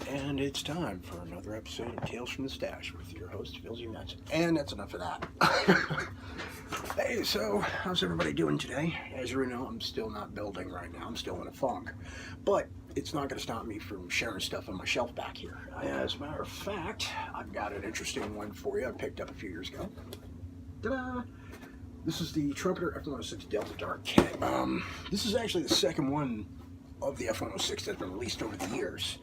And it's time for another episode of Tales from the Stash with your host, Phil G. Metz. And that's enough of that. Hey, so how's everybody doing today? As you know, I'm still not building right now. I'm still in a funk. But it's not going to stop me from sharing stuff on my shelf back here. As a matter of fact, I've got an interesting one for you I picked up a few years ago. Ta-da! This is the Trumpeter F106 Delta Dark kit. This is actually the second one of the F106 that's been released over the years.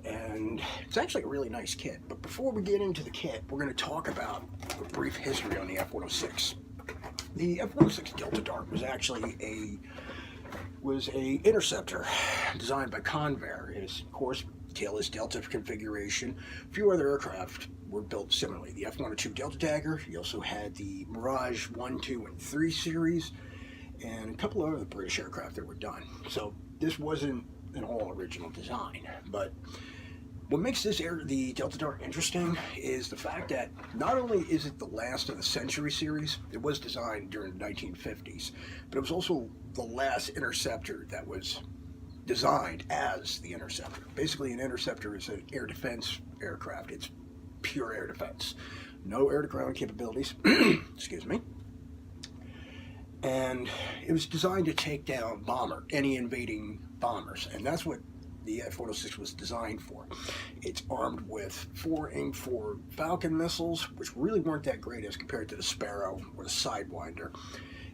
And it's actually a really nice kit. But before we get into the kit, we're going to talk about a brief history on the F106. The F106 Delta Dark was actually a interceptor designed by Convair. It is, of course, tailless Delta configuration. A few other aircraft were built similarly. The F-102 Delta Dagger. You also had the Mirage 1, 2, and 3 series, and a couple of other British aircraft that were done. So this wasn't an all original design, but what makes the Delta Dark interesting is the fact that not only is it the last of the Century series, it was designed during the 1950s, but it was also the last interceptor that was designed as the interceptor. Basically, an interceptor is an air defense aircraft. It's pure air defense. No air-to-ground capabilities. Excuse me. And it was designed to take down any invading bombers, and that's what the F-106 was designed for. It's armed with 4 AIM-4 Falcon missiles, which really weren't that great as compared to the Sparrow or the Sidewinder.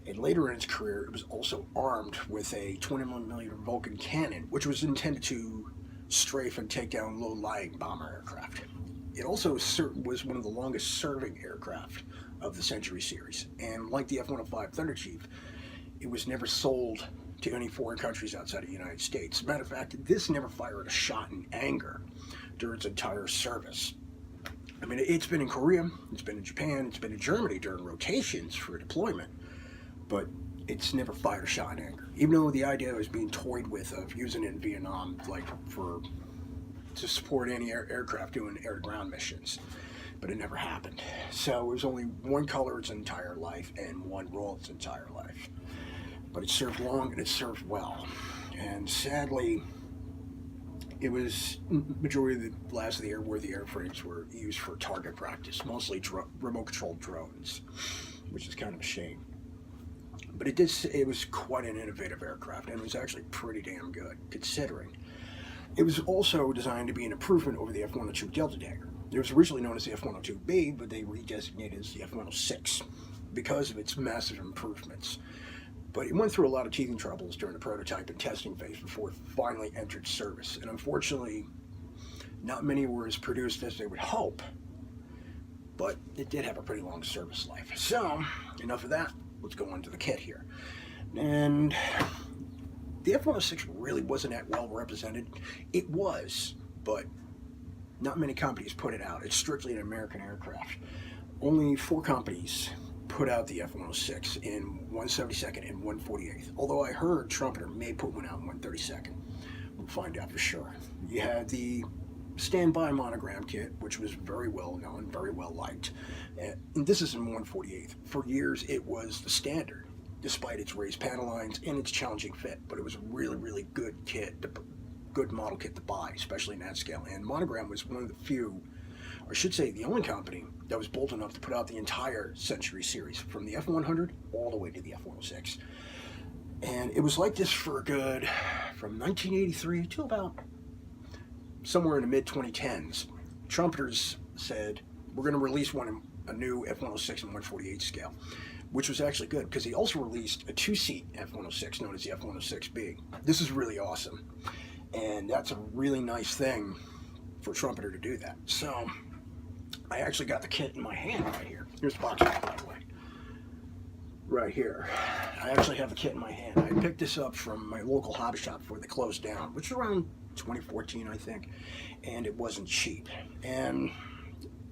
And later in its career, it was also armed with a 21mm Vulcan cannon, which was intended to strafe and take down low-lying bomber aircraft. It also was one of the longest-serving aircraft of the Century series, and like the F-105 Thunder Chief, it was never sold to any foreign countries outside of the United States. As a matter of fact, this never fired a shot in anger during its entire service. I mean, it's been in Korea, it's been in Japan, it's been in Germany during rotations for deployment, but it's never fired a shot in anger. Even though the idea was being toyed with of using it in Vietnam, to support any aircraft doing air-to-ground missions, but it never happened. So it was only one color its entire life and one role its entire life. But it served long and it served well. And sadly, it was majority of the last of the airworthy airframes were used for target practice, mostly remote-controlled drones, which is kind of a shame. But it was quite an innovative aircraft, and it was actually pretty damn good, considering. It was also designed to be an improvement over the F-102 Delta Dagger. It was originally known as the F-102B, but they redesignated as the F-106 because of its massive improvements. But it went through a lot of teething troubles during the prototype and testing phase before it finally entered service. And unfortunately, not many were as produced as they would hope, but it did have a pretty long service life. So, enough of that. Let's go on to the kit here. And the F-106 really wasn't that well represented. It was, but not many companies put it out. It's strictly an American aircraft. Only 4 companies put out the F-106 in 172nd and 148th. Although I heard Trumpeter may put one out in 132nd. We'll find out for sure. You had the standby monogram kit, which was very well known, very well liked. And this is in 148th. For years, it was the standard, despite its raised panel lines and its challenging fit. But it was a really, really good kit, good model kit to buy, especially in that scale. And Monogram was one of the few, or I should say the only company that was bold enough to put out the entire Century series, from the F-100 all the way to the F-106. And it was like this for good from 1983 to about somewhere in the mid-2010s. Trumpeters said, we're going to release a new F-106 and 148 scale, which was actually good because he also released a 2-seat F-106 known as the F-106B. This is really awesome, and that's a really nice thing for Trumpeter to do that. So I actually got the kit in my hand right here. Here's the box, by the way. Right here. I actually have the kit in my hand. I picked this up from my local hobby shop before they closed down, which was around 2014, I think, and it wasn't cheap. And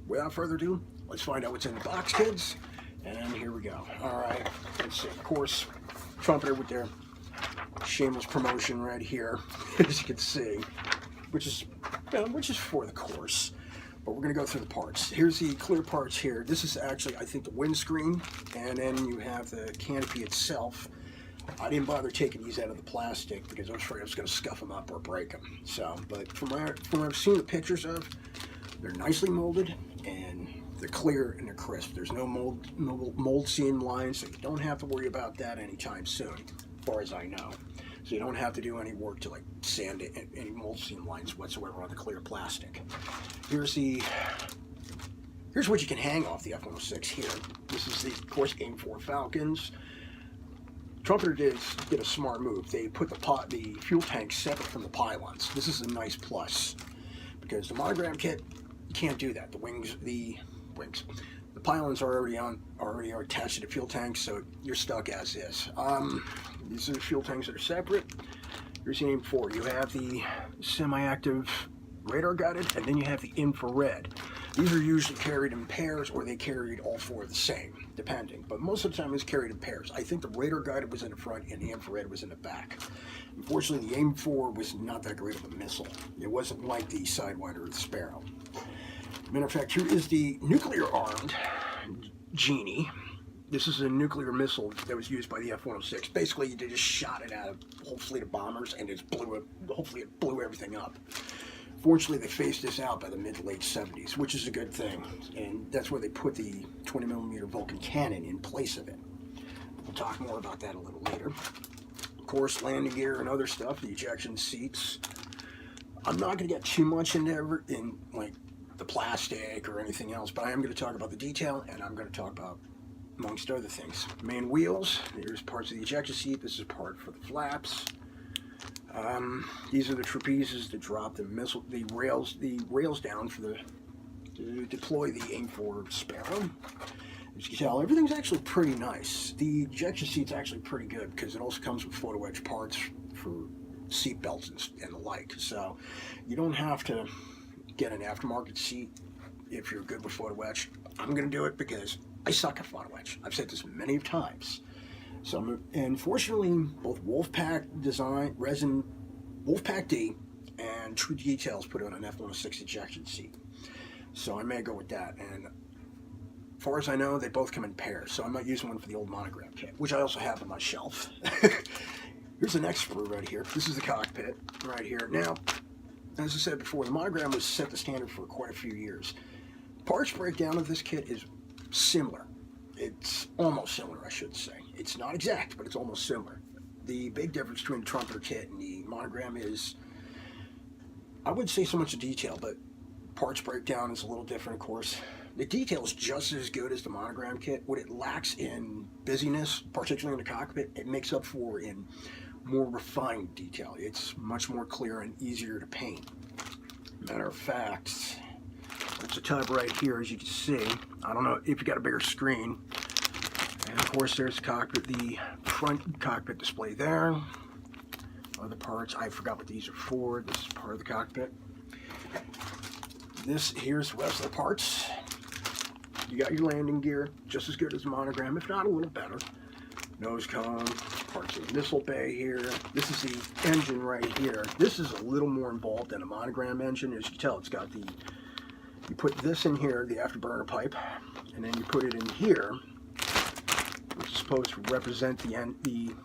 without further ado, let's find out what's in the box, kids. And here we go. All right, let's see. Of course, Trumpeter with their shameless promotion right here, as you can see, which is for the course. But we're going to go through the parts. Here's the clear parts here. This is actually, I think, the windscreen, and then you have the canopy itself. I didn't bother taking these out of the plastic because I was afraid I was going to scuff them up or break them. So, but from what I've seen the pictures of, they're nicely molded and they're clear and they're crisp. There's no mold seam lines, so you don't have to worry about that anytime soon, as far as I know. So you don't have to do any work to like sand it, any mold seam lines whatsoever on the clear plastic. Here's what you can hang off the F-106 here. This is the, of course, AIM 4 Falcons. Trumpeter did a smart move. They put the fuel tank separate from the pylons. This is a nice plus because the monogram kit, you can't do that. The pylons are already attached to the fuel tank, so you're stuck as is. These are the fuel tanks that are separate. Here's the AIM 4. You have the semi-active radar guided, and then you have the infrared. These are usually carried in pairs, or they carried all four the same, depending. But most of the time it's carried in pairs. I think the radar guided was in the front and the infrared was in the back. Unfortunately, the AIM 4 was not that great of a missile. It wasn't like the Sidewinder or the Sparrow. Matter of fact, here is the nuclear-armed Genie. This is a nuclear missile that was used by the F-106. Basically, they just shot it at a whole fleet of bombers, and it hopefully it blew everything up. Fortunately, they phased this out by the mid to late 70s, which is a good thing. And that's where they put the 20mm Vulcan cannon in place of it. We'll talk more about that a little later. Of course, landing gear and other stuff, the ejection seats. I'm not going to get too much into like the plastic or anything else, but I am going to talk about the detail, and I'm going to talk about, amongst other things, main wheels. Here's parts of the ejection seat. This is part for the flaps. These are the trapezes that drop the rails down to deploy the AIM 4 Sparrow. As you can tell, everything's actually pretty nice. The ejection seat's actually pretty good because it also comes with photo edge parts for seat belts and the like. So you don't have to get an aftermarket seat if you're good with photo edge. I'm going to do it because I suck at photo edge. I've said this many times. So, and fortunately, both Wolfpack Design, Resin, Wolfpack D, and True Details put on an F-106 ejection seat. So I may go with that. And as far as I know, they both come in pairs. So I might use one for the old monogram kit, which I also have on my shelf. Here's the next sprue right here. This is the cockpit right here. Now, as I said before, the monogram was set the standard for quite a few years. Parts breakdown of this kit is similar. It's almost similar, I should say. It's not exact, but it's almost similar. The big difference between the Trumpeter kit and the monogram is, I wouldn't say so much the detail, but parts breakdown is a little different, of course. The detail is just as good as the monogram kit. What it lacks in busyness, particularly in the cockpit, it makes up for in more refined detail. It's much more clear and easier to paint. Matter of fact, there's a tub right here, as you can see. I don't know if you got a bigger screen. And of course, there's the cockpit, the front cockpit display there. Other parts, I forgot what these are for. This is part of the cockpit. Here's the rest of the parts. You got your landing gear, just as good as the monogram, if not a little better. Nose cone, parts of the missile bay here. This is the engine right here. This is a little more involved than a monogram engine. As you can tell, it's got the, you put this in here, the afterburner pipe, and then you put it in here, which is supposed to represent the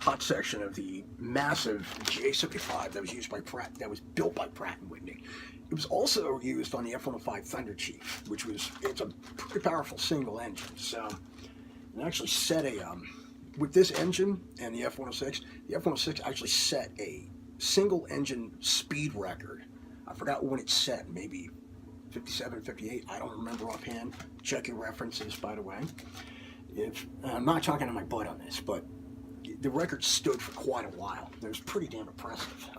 hot section of the massive J75 that was used by Pratt, that was built by Pratt & Whitney. It was also used on the F-105 Thunder Chief, which was, it's a pretty powerful single engine. So it actually set a, with this engine and the F-106 actually set a single engine speed record. I forgot when it set, maybe 57, 58, I don't remember offhand. Check your references, by the way. I'm not talking to my butt on this, but the record stood for quite a while. It was pretty damn impressive.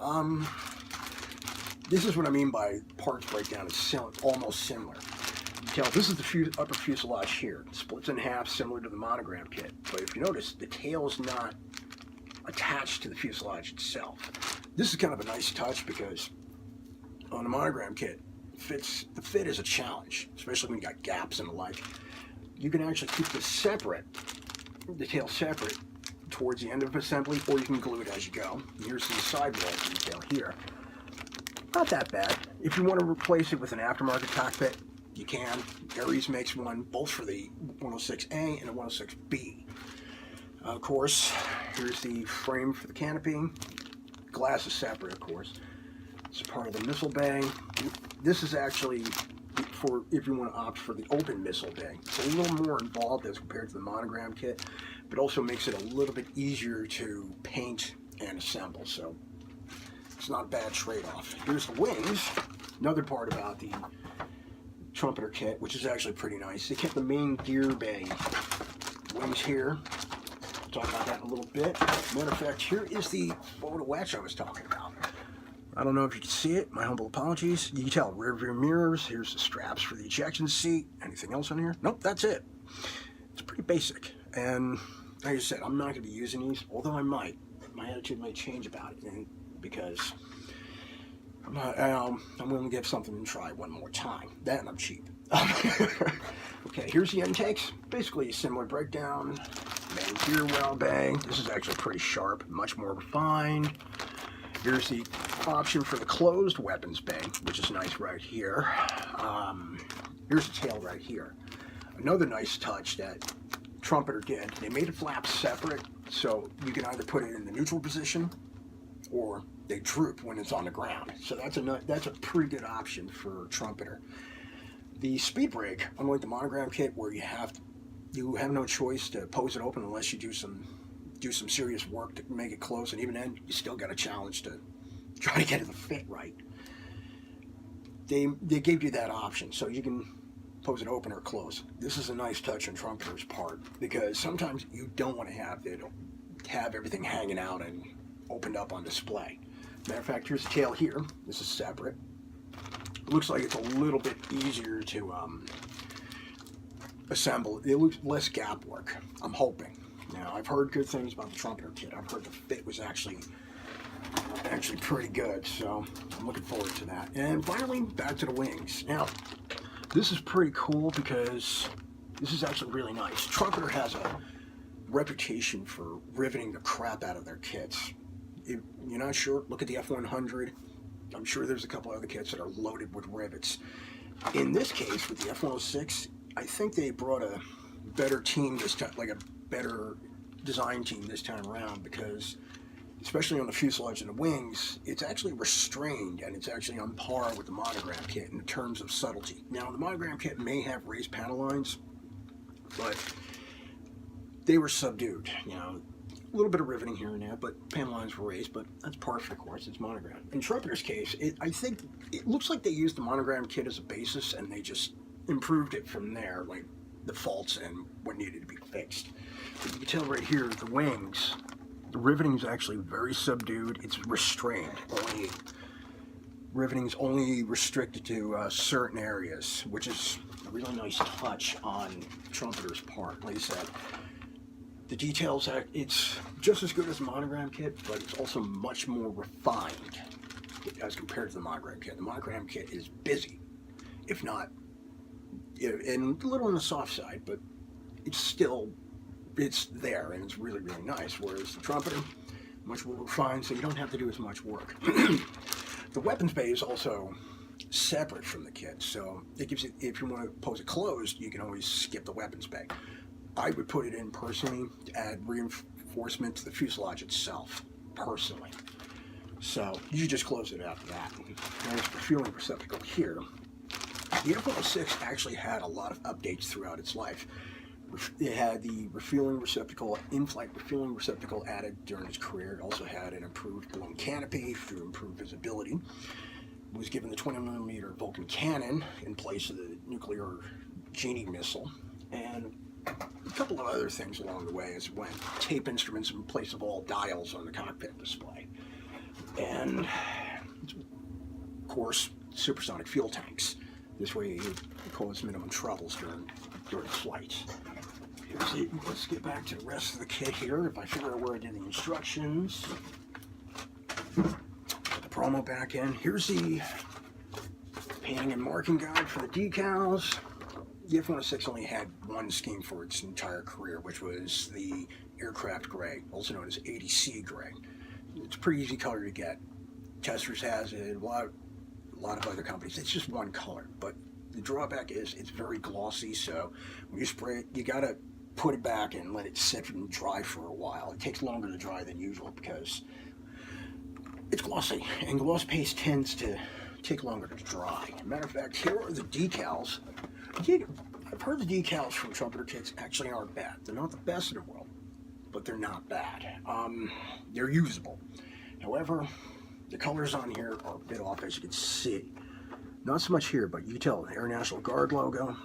This is what I mean by parts breakdown is almost similar. You can tell this is the upper fuselage here. It splits in half, similar to the monogram kit. But if you notice, the tail is not attached to the fuselage itself. This is kind of a nice touch because on the monogram kit, the fit is a challenge, especially when you got gaps and the like. You can actually keep this separate, the tail separate, towards the end of assembly, or you can glue it as you go. Here's the sidewall detail here. Not that bad. If you want to replace it with an aftermarket cockpit, you can. Aries makes one, both for the 106A and the 106B. Of course, Here's the frame for the canopy. Glass is separate, of course. It's part of the missile bay. This is actually for if you want to opt for the open missile bay. It's a little more involved as compared to the monogram kit, but also makes it a little bit easier to paint and assemble. So it's not a bad trade-off. Here's the wings. Another part about the Trumpeter kit, which is actually pretty nice. They kept the main gear bay wings here. Talk about that in a little bit. Matter of fact, here is the photo etch I was talking about. I don't know if you can see it. My humble apologies. You can tell rear view mirrors. Here's the straps for the ejection seat. Anything else on here? Nope, that's it. It's pretty basic. And like I said, I'm not going to be using these, although I might. My attitude might change about it because I'm willing to give something a try one more time. That and I'm cheap. Okay, here's the intakes. Basically a similar breakdown. Main gear well bay. This is actually pretty sharp, much more refined. Here's the option for the closed weapons bay, which is nice right here. Here's the tail right here. Another nice touch that Trumpeter did, they made the flaps separate, so you can either put it in the neutral position or they droop when it's on the ground. So that's a pretty good option for Trumpeter. The speed brake, unlike the monogram kit where you have no choice to pose it open unless you do some serious work to make it close, and even then you still got a challenge to try to get it to fit right. They gave you that option, so you can pose it open or close. This is a nice touch on Trumpeter's part because sometimes you don't want to have everything hanging out and opened up on display. Matter of fact, here's the tail here. This is separate. It looks like it's a little bit easier to assemble. It looks less gap work, I'm hoping. Now, I've heard good things about the Trumpeter kit. I've heard the fit was actually pretty good, so I'm looking forward to that. And finally, back to the wings. Now, this is pretty cool because this is actually really nice. Trumpeter has a reputation for riveting the crap out of their kits. If you're not sure, look at the F100. I'm sure there's a couple other kits that are loaded with rivets. In this case, with the F106, I think they brought a better team this time, like a better design team this time around, because especially on the fuselage and the wings, it's actually restrained and it's actually on par with the monogram kit in terms of subtlety. Now, the monogram kit may have raised panel lines, but they were subdued. You know, a little bit of riveting here and there, but panel lines were raised, but that's par for the course. It's monogram. In Trumpeter's case, I think it looks like they used the monogram kit as a basis and they just improved it from there, like the faults and what needed to be fixed. But you can tell right here, the wings, the riveting is actually very subdued. It's restrained. Riveting is only restricted to certain areas, which is a really nice touch on Trumpeter's part. Like I said, the details, it's just as good as the monogram kit, but it's also much more refined as compared to the monogram kit. The monogram kit is busy, if not, and a little on the soft side, but it's there, and it's really, really nice. Whereas the Trumpeter, much more refined, so you don't have to do as much work. The weapons bay is also separate from the kit, so it gives you, if you want to pose it closed, you can always skip the weapons bay. I would put it in personally to add reinforcement to the fuselage itself, personally. So you just close it after that. There's the refueling receptacle here. The F106 actually had a lot of updates throughout its life. It had the refueling receptacle, in-flight refueling receptacle added during its career. It also had an improved balloon canopy through improved visibility. It was given the 20mm Vulcan cannon in place of the nuclear Genie missile, and a couple of other things along the way as it went. Tape instruments in place of all dials on the cockpit display. And, of course, supersonic fuel tanks. This way you cause minimum troubles during flights. Let's get back to the rest of the kit here. If I figure out where I did the instructions. Put the promo back in. Here's the painting and marking guide for the decals. The F-106 only had one scheme for its entire career, which was the aircraft gray, also known as 80C gray. It's a pretty easy color to get. Testers has it, a lot of other companies. It's just one color, but the drawback is it's very glossy, so when you spray it, you gotta put it back and let it sit and dry for a while. It takes longer to dry than usual because it's glossy, and gloss paste tends to take longer to dry. Matter of fact, here are the decals. I've heard the decals from Trumpeter kits actually aren't bad. They're not the best in the world, but they're not bad. They're usable. However, the colors on here are a bit off, as you can see. Not so much here, but you can tell the Air National Guard logo,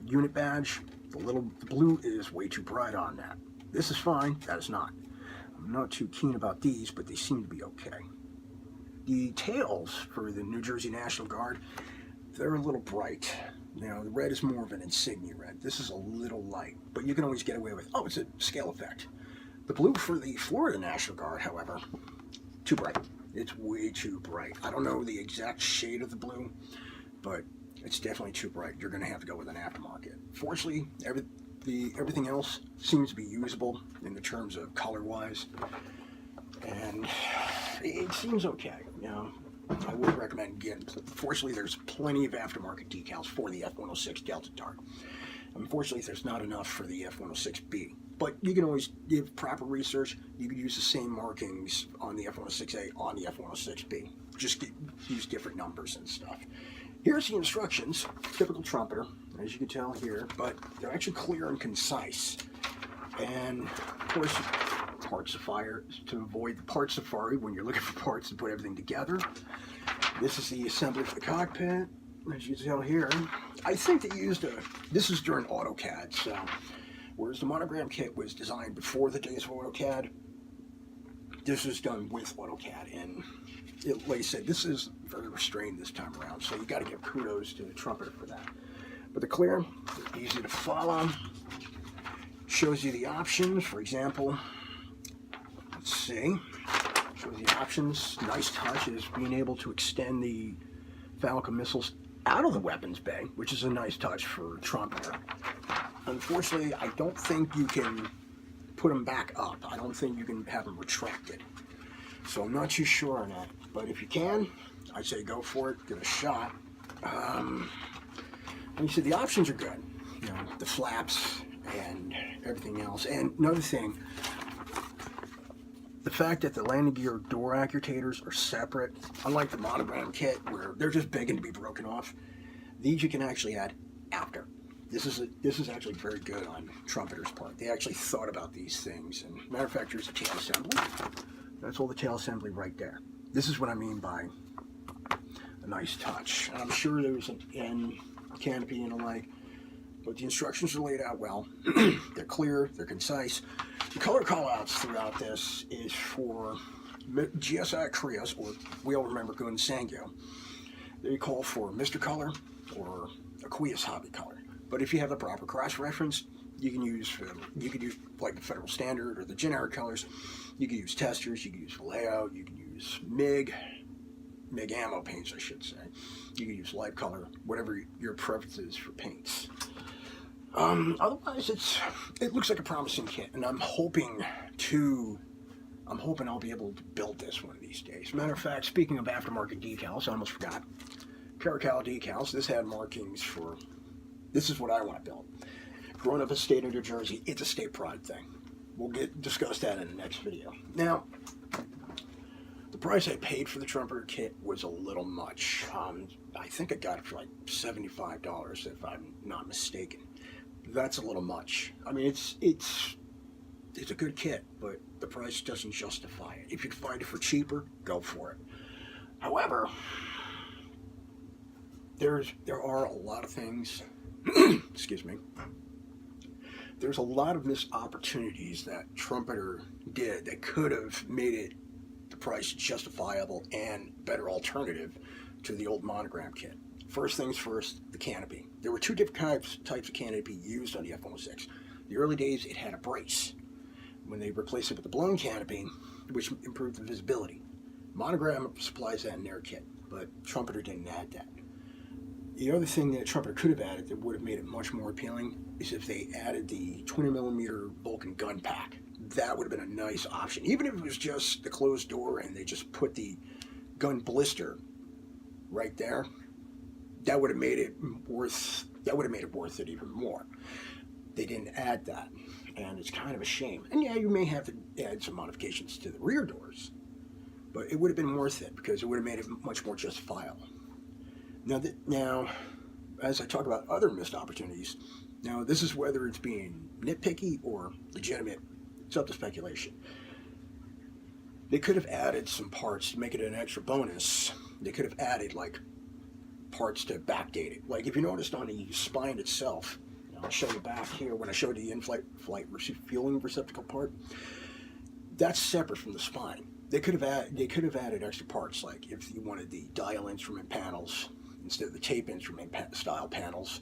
unit badge, the blue is way too bright on that. This is fine, that is not. I'm not too keen about these, but they seem to be okay. The tails for the New Jersey National Guard, they're a little bright. You know, the red is more of an insignia red. This is a little light, but you can always get away with, oh, it's a scale effect. The blue for the Florida National Guard, however, too bright. It's way too bright. I don't know the exact shade of the blue, but it's definitely too bright. You're going to have to go with an aftermarket. Fortunately, everything else seems to be usable in the terms of color-wise, and it seems okay. You know, I would recommend getting. Fortunately, there's plenty of aftermarket decals for the F-106 Delta Dart. Unfortunately, there's not enough for the F-106B. But you can always give proper research. You can use the same markings on the F-106A on the F-106B. Just use different numbers and stuff. Here's the instructions, typical Trumpeter, as you can tell here, but they're actually clear and concise. And of course, part safari, to avoid the part safari when you're looking for parts to put everything together. This is the assembly for the cockpit, as you can tell here. I think they used this is during AutoCAD, so whereas the monogram kit was designed before the days of AutoCAD, this was done with AutoCAD, and like I said, this is very restrained this time around, so you got to give kudos to the Trumpeter for that. But they're clear, they're easy to follow. Shows you the options. For example, let's see, shows the options. Nice touch is being able to extend the Falcon missiles out of the weapons bay, which is a nice touch for Trumpeter. Unfortunately, I don't think you can put them back up. I don't think you can have them retracted. So I'm not too sure on that. But if you can, I say go for it, give it a shot. Like you said, the options are good. You know, the flaps and everything else. And another thing, the fact that the landing gear door accurators are separate, unlike the monogram kit where they're just begging to be broken off, these you can actually add after. This is actually very good on Trumpeter's part. They actually thought about these things. And matter of fact, here's the tail assembly. That's all the tail assembly right there. This is what I mean by a nice touch. And I'm sure there's an end canopy and the like, but the instructions are laid out well. They're clear, they're concise. The color callouts throughout this is for GSI Krios, or we all remember Gun Sangyo. They call for Mr. Color or Aqueous Hobby Color. But if you have the proper cross-reference, you can use like the Federal Standard or the generic colors. You can use testers, you can use Vallejo, you can use MIG ammo paints, I should say. You can use light color, whatever your preference is for paints. Otherwise, it looks like a promising kit, and I'm hoping I'll be able to build this one of these days. Matter of fact, speaking of aftermarket decals, I almost forgot. Caracal decals. This had markings for. This is what I want to build. Growing up in the state of New Jersey, it's a state pride thing. We'll discuss that in the next video. Now, the price I paid for the Trumpeter kit was a little much. I think I got it for like $75, if I'm not mistaken. That's a little much. I mean, it's a good kit, but the price doesn't justify it. If you can find it for cheaper, go for it. However, there are a lot of things. Excuse me. There's a lot of missed opportunities that Trumpeter did that could have made the price justifiable and better alternative to the old monogram kit. First things first, the canopy. There were two different types of canopy used on the F-106. The early days, it had a brace. When they replaced it with the blown canopy, which improved the visibility. Monogram supplies that in their kit, but Trumpeter didn't add that. The other thing that Trumpeter could have added that would have made it much more appealing is if they added the 20mm Vulcan gun pack. That would have been a nice option. Even if it was just the closed door and they just put the gun blister right there, that would have made it worth it even more. they didn't add that, and it's kind of a shame. And yeah, you may have to add some modifications to the rear doors, but it would have been worth it because it would have made it much more justifiable. Now, as I talk about other missed opportunities, now this is whether it's being nitpicky or legitimate. It's up to speculation. They could have added some parts to make it an extra bonus. They could have added like parts to backdate it. Like if you noticed on the spine itself, I'll show you back here when I showed the in-flight fueling receptacle part. That's separate from the spine. They could have added extra parts, like if you wanted the dial instrument panels instead of the tape instrument style panels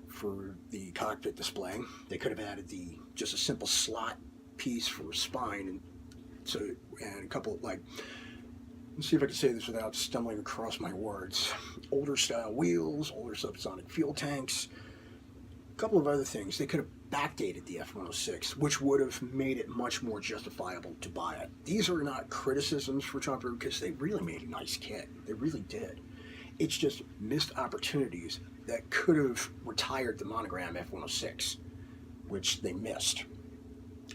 for the cockpit display. They could have added just a simple slot piece for spine, and a couple like. Let's see if I can say this without stumbling across my words. Older style wheels, older subsonic fuel tanks, a couple of other things. They could have backdated the F-106, which would have made it much more justifiable to buy it. These are not criticisms for Trumpeter because they really made a nice kit. They really did. It's just missed opportunities that could have retired the monogram F-106, which they missed.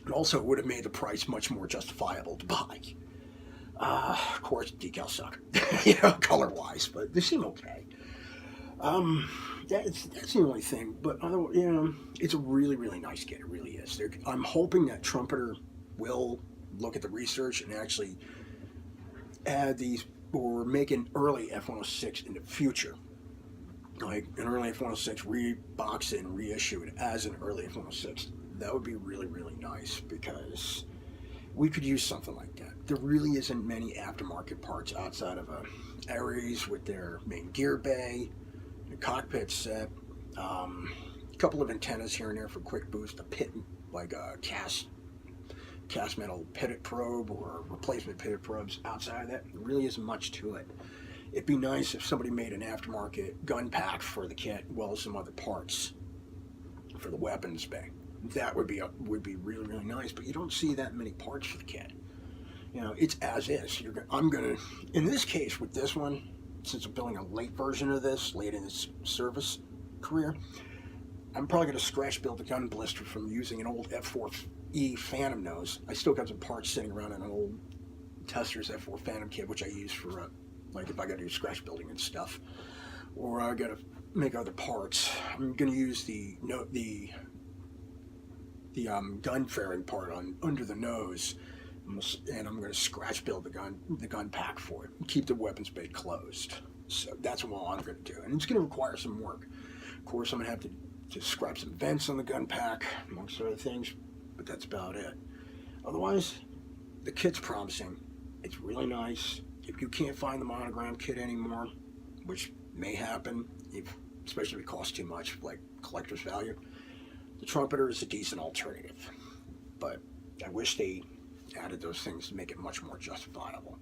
And also it would have made the price much more justifiable to buy. Of course, decals suck, color-wise, but they seem okay. That's the only thing. But it's a really, really nice kit. It really is. I'm hoping that Trumpeter will look at the research and actually add these or make an early F-106 in the future, like an early F-106, rebox it and reissue it as an early F-106. That would be really, really nice because we could use something like that. There really isn't many aftermarket parts outside of Aries with their main gear bay, the cockpit set, a couple of antennas here and there for quick boost, a pit, like a cast metal pitted probe or replacement pitted probes. Outside of that, there really isn't much to it. It'd be nice if somebody made an aftermarket gun pack for the kit, as well as some other parts for the weapons bay. That would be really, really nice, but you don't see that many parts for the kit. It's as is. In this case with this one, since I'm building a late version of this, late in its service career, I'm probably going to scratch build the gun blister from using an old F4E Phantom nose. I still got some parts sitting around in an old Tester's F4 Phantom kit, which I use for like if I got to do scratch building and stuff, or I got to make other parts. I'm going to use the gun fairing part under the nose, and I'm going to scratch build the gun pack for it and keep the weapons bay closed. So that's what I'm going to do, and it's going to require some work. Of course, I'm going to have to scrap some vents on the gun pack, amongst other things, but that's about it. Otherwise, the kit's promising. It's really nice. If you can't find the monogram kit anymore, which may happen, especially if it costs too much, like collector's value, the Trumpeter is a decent alternative, but I wish they added those things to make it much more justifiable.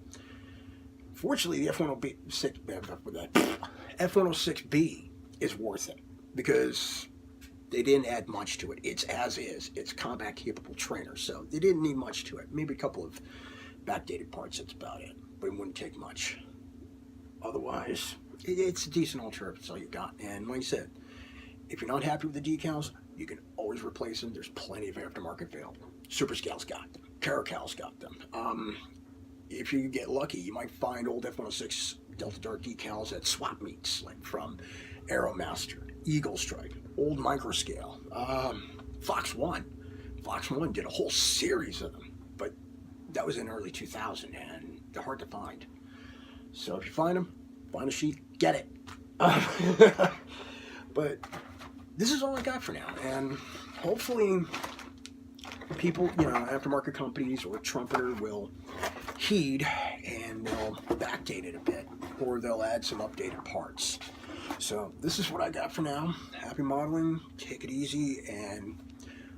Fortunately, the F-106B is worth it because they didn't add much to it. It's as is. It's combat capable trainer, so they didn't need much to it. Maybe a couple of backdated parts, that's about it, but it wouldn't take much. Otherwise, it's a decent alternative. That's all you got. And like I said, if you're not happy with the decals, you can always replace them. There's plenty of aftermarket available. Superscale's got them. Caracal's got them. If you get lucky, you might find old F-106 Delta Dart decals at swap meets, like from Aeromaster, Eagle Strike, old Microscale, Fox One. Fox One did a whole series of them, but that was in early 2000, and they're hard to find. So if you find them, find a sheet, get it. But this is all I got for now, and hopefully people, aftermarket companies or Trumpeter will heed and they'll backdate it a bit, or they'll add some updated parts. So this is what I got for now. Happy modeling, take it easy, and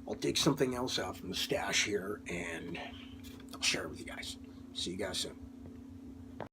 I'll dig something else out from the stash here and I'll share it with you guys. See you guys soon.